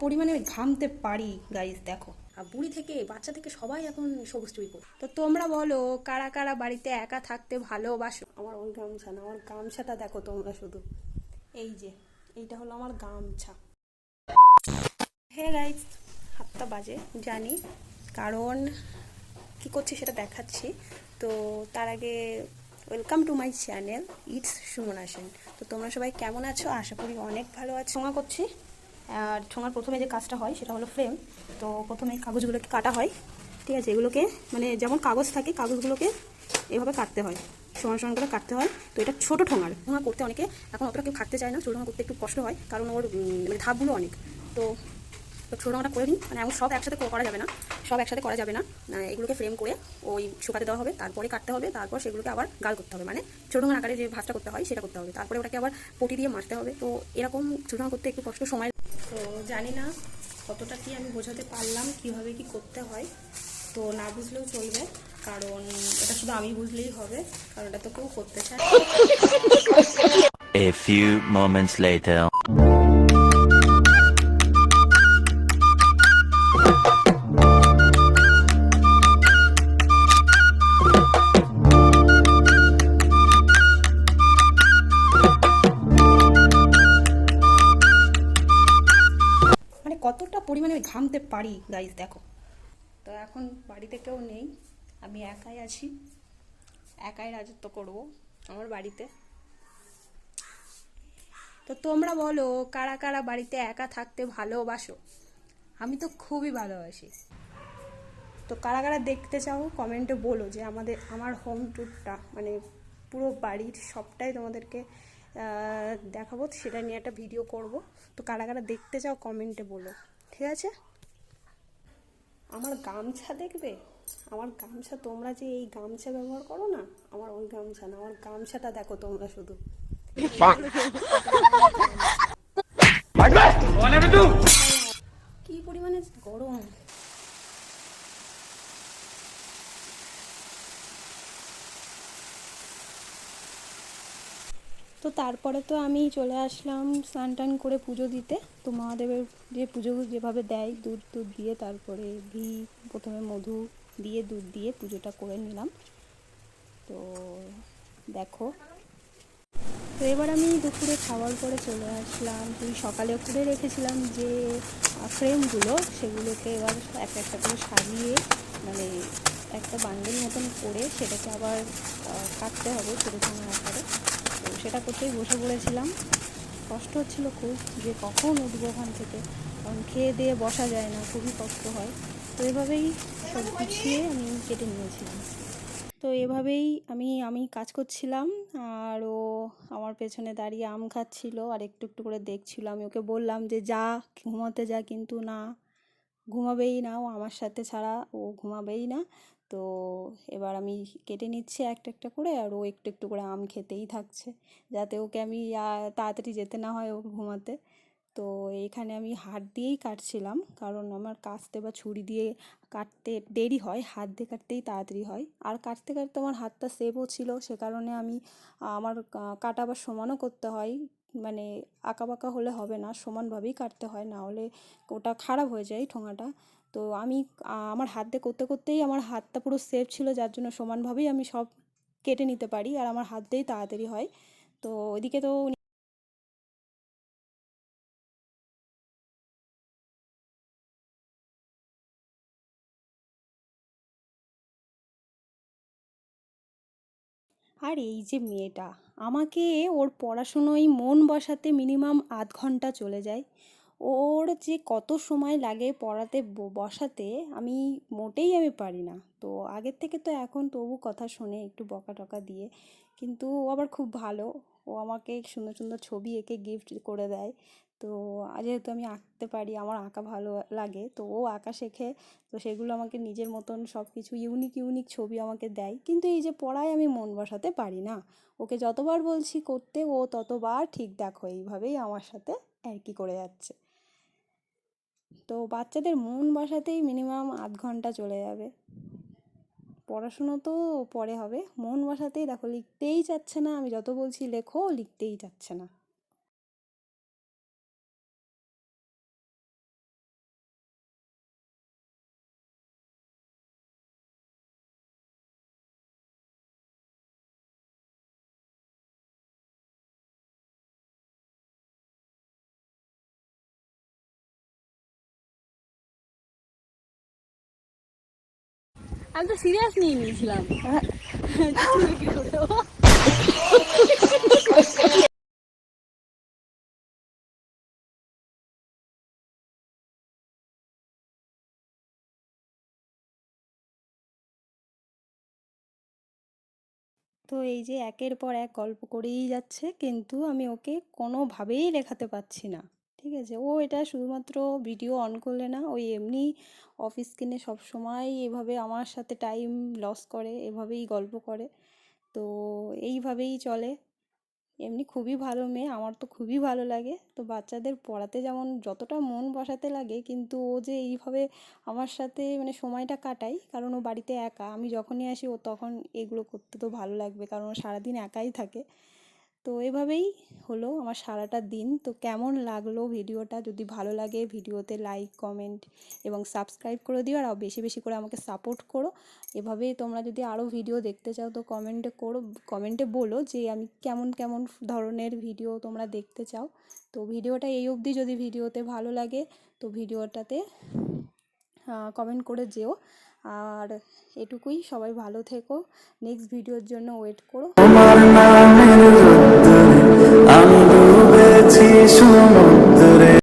পরিমাণে ঘামতে পারি গাইস দেখো। আর বুড়ি থেকে বাচ্চা থেকে সবাই এখন সবুজ চুই পরে। তো তোমরা বলো কারা কারা বাড়িতে একা থাকতে ভালোবাসো। আমার ওই গামছা না, আমার গামছাটা দেখো তোমরা শুধু। এই যে এইটা হলো আমার গামছা। হ্যাঁ গাইস, 7টা বাজে জানি, কারণ কি করছি সেটা দেখাচ্ছি। তো তার আগে welcome to my channel it's Sumana Sen. তো তোমরা সবাই কেমন আছো? আশা করি অনেক ভালো আছো। ছোঁয়া করছি, আর ছোঁয়ার প্রথমে যে কাজটা হয় সেটা হলো ফ্রেম। তো প্রথমে কাগজগুলোকে কাটা হয়, ঠিক আছে? এগুলোকে মানে যেমন কাগজ থাকে কাগজগুলোকে এভাবে কাটতে হয়, সমান সমান করে কাটতে হয়। তো এটা ছোটো ঠোঙার ঠোঙা করতে অনেকে এখন অতটা কেউ খাটতে চায় না। ছোটো ঠোঙা করতে একটু কষ্ট হয়, কারণ ওর মানে ধাপগুলো অনেক। তো তো ছোটো ঠোঙাটা করে নিই, মানে এমন সব একসাথে করা যাবে না, সব একসাথে করা যাবে না। এগুলোকে ফ্রেম করে ওই শুকাতে দেওয়া হবে, তারপরে কাটতে হবে, তারপর সেগুলোকে আবার গাল করতে হবে, মানে ছোটো ঠোঙার আকারে যে ভাঁজটা করতে হয় সেটা করতে হবে, তারপরে ওটাকে আবার পটি দিয়ে মারতে হবে। তো এরকম ছোটো ঠোঙা করতে একটু কষ্ট সময়। তো জানি না কতটা কি আমি বোঝাতে পারলাম কীভাবে কি করতে হয়। তো না বুঝলেও চলবে, কারণ এটা শুধু আমি বুঝলেই হবে, কারণ এটা তো কেউ করতে চায়। A few moments later. মানে কতটা পরিমাণে ঘামতে পারি গাইজ দেখো। তো এখন বাড়িতে কেউ নেই, আমি একাই আছি, একাই রাজত্ব করব আমার বাড়িতে। তো তোমরা বলো কারা কারা বাড়িতে একা থাকতে ভালোবাসো। আমি তো খুবই ভালোবাসি। তো কারা কারা দেখতে চাও কমেন্টে বলো, যে আমার হোম ট্যুরটা মানে পুরো বাড়ির সবটাই তোমাদেরকে দেখাবো, সেটা নিয়ে একটা ভিডিও করব। তো কারা কারা দেখতে চাও কমেন্টে বলো, ঠিক আছে? আমার গামছা দেখবে, আমার গামছা, তোমরা যে এই গামছা ব্যবহার করো না, আমার ওই গামছা না, আমার গামছাটা দেখো তোমরা শুধু। কি পরিমাণে গরম। তো তারপরে তো আমি চলে আসলাম স্নান টান করে পুজো দিতে। তো মহাদেবের যে পুজো যেভাবে দেয়, দুধ দুধ দিয়ে, তারপরে ঘি, প্রথমে মধু দিয়ে দুধ দিয়ে পুজোটা করে নিলাম। তো দেখো, তো এবার আমি দুপুরে খাওয়ার পরে চলে আসলাম। তুই সকালে করে রেখেছিলাম যে ফ্রেমগুলো, সেগুলোকে এবার একটা একটা করে সাজিয়ে, মানে একটা বান্ডেল মতন করে সেটাকে আবার কাটতে হবে ছোটো ছোটো আকারে। তো সেটা করতেই বসে পড়েছিলাম। কষ্ট হচ্ছিল খুব, যে কখন উঠবো ওখান থেকে, কারণ খেয়ে দিয়ে বসা যায় না, খুবই কষ্ট হয়। তো এভাবেই সব গুছিয়ে আমি কেটে নিয়েছিলাম। তো এভাবেই আমি কাজ করছিলাম, আর ও আমার পেছনে দাঁড়িয়ে আম খাচ্ছিল আর একটু একটু করে দেখছিল। আমি ওকে বললাম যে যা, ঘুমাতে যা, কিন্তু না, ঘুমাবেই না ও আমার সাথে ছাড়া, ও ঘুমাবেই না। তো এবার আমি কেটে নিচ্ছি একটা একটা করে, আর ও একটু একটু করে আম খেতেই থাকছে, যাতে ওকে আমি তাড়াতাড়ি যেতে না হয় ওকে ঘুমাতে। তো এইখানে আমি হাত দিয়েই কাটছিলাম, কারণ আমার কাস্তে বা ছুরি দিয়ে কাটতে দেরি হয়, হাত দিয়ে কাটতেই তাড়াতাড়ি হয়। আর কাটতে কাটতে আমার হাতটা সেভও ছিল, সে কারণে আমি আমার কাটা আবার সমানও করতে হয়, মানে আঁকা বাঁকা হলে হবে না, সমানভাবেই কাটতে হয়, না হলে ওটা খারাপ হয়ে যায় ঠোঙাটা। তো আমি আমার হাত দিয়ে করতে করতেই আমার হাতটা পুরো সেভ ছিল, যার জন্য সমানভাবেই আমি সব কেটে নিতে পারি, আর আমার হাত দিয়েই তাড়াতাড়ি হয়। তো ওইদিকে তো আর এই যে মেয়েটা, আমাকে ওর পড়াশুনোয় মন বসাতে মিনিমাম আধ ঘন্টা চলে যায়। ওর যে কত সময় লাগে পড়াতে বসাতে, আমি মোটেই পারি না। তো আগের থেকে তো এখন তবু কথা শোনে একটু বকা টকা দিয়ে, কিন্তু ও আবার খুব ভালো। ও আমাকে সুন্দর সুন্দর ছবি এঁকে গিফট করে দেয়। তো যেহেতু আমি আঁকতে পারি, আমার আঁকা ভালো লাগে, তো ও আঁকা শেখে। তো সেগুলো আমাকে নিজের মতন সব কিছু ইউনিক ইউনিক ছবি আমাকে দেয়, কিন্তু এই যে পড়ায় আমি মন বসাতে পারি না। ওকে যতবার বলছি করতে, ও ততবার ঠিক দেখো এইভাবেই আমার সাথে একই করে যাচ্ছে। তো বাচ্চাদের মন বসাতেই মিনিমাম আধ ঘন্টা চলে যাবে। পড়াশুনো তো পরে হবে, মন বসাতেই দেখো লিখতেই চাচ্ছে না, আমি যত বলছি লেখো লিখতেই চাচ্ছে না। আমি তো সিরিয়াস নিয়ে নিয়েছিলাম। কি করে ও? তো এই যে একের পর এক গল্প করেই যাচ্ছে, কিন্তু আমি ওকে কোনোভাবেই লেখাতে পারছি না। ঠিক আছে, ও এটা শুধুমাত্র ভিডিও অন করলে না, ওই এমনি অফ স্ক্রিনে সবসময় এভাবে আমার সাথে টাইম লস করে, এভাবেই গল্প করে। তো এইভাবেই চলে। এমনি খুবই ভালো মেয়ে, আমার তো খুবই ভালো লাগে। তো বাচ্চাদের পড়াতে যেমন যতটা মন বসাতে লাগে, কিন্তু ও যে এইভাবে আমার সাথে মানে সময়টা কাটায়, কারণ ও বাড়িতে একা, আমি যখনই আসি ও তখন এগুলো করতে তো ভালো লাগবে, কারণ ও সারাদিন একাই থাকে। তো এভাবেই হলো আমার সারাটা দিন। তো কেমন লাগলো ভিডিওটা? যদি ভালো লাগে ভিডিওতে লাইক, কমেন্ট এবং সাবস্ক্রাইব করে দিও, আর বেশি বেশি করে আমাকে সাপোর্ট করো। এভাবেই তোমরা যদি আরও ভিডিও দেখতে চাও তো কমেন্টে বলো যে আমি কেমন কেমন ধরনের ভিডিও তোমরা দেখতে চাও। তো ভিডিওটা এই অবধি, যদি ভিডিওতে ভালো লাগে তো ভিডিওটাতে কমেন্ট করে যেও। আর এটুকুই, সবাই ভালো থেকো, নেক্সট ভিডিওর জন্য ওয়েট করো। তোমার নামের রোদ্দুরে আমি ডুবেছি সমুদ্রে।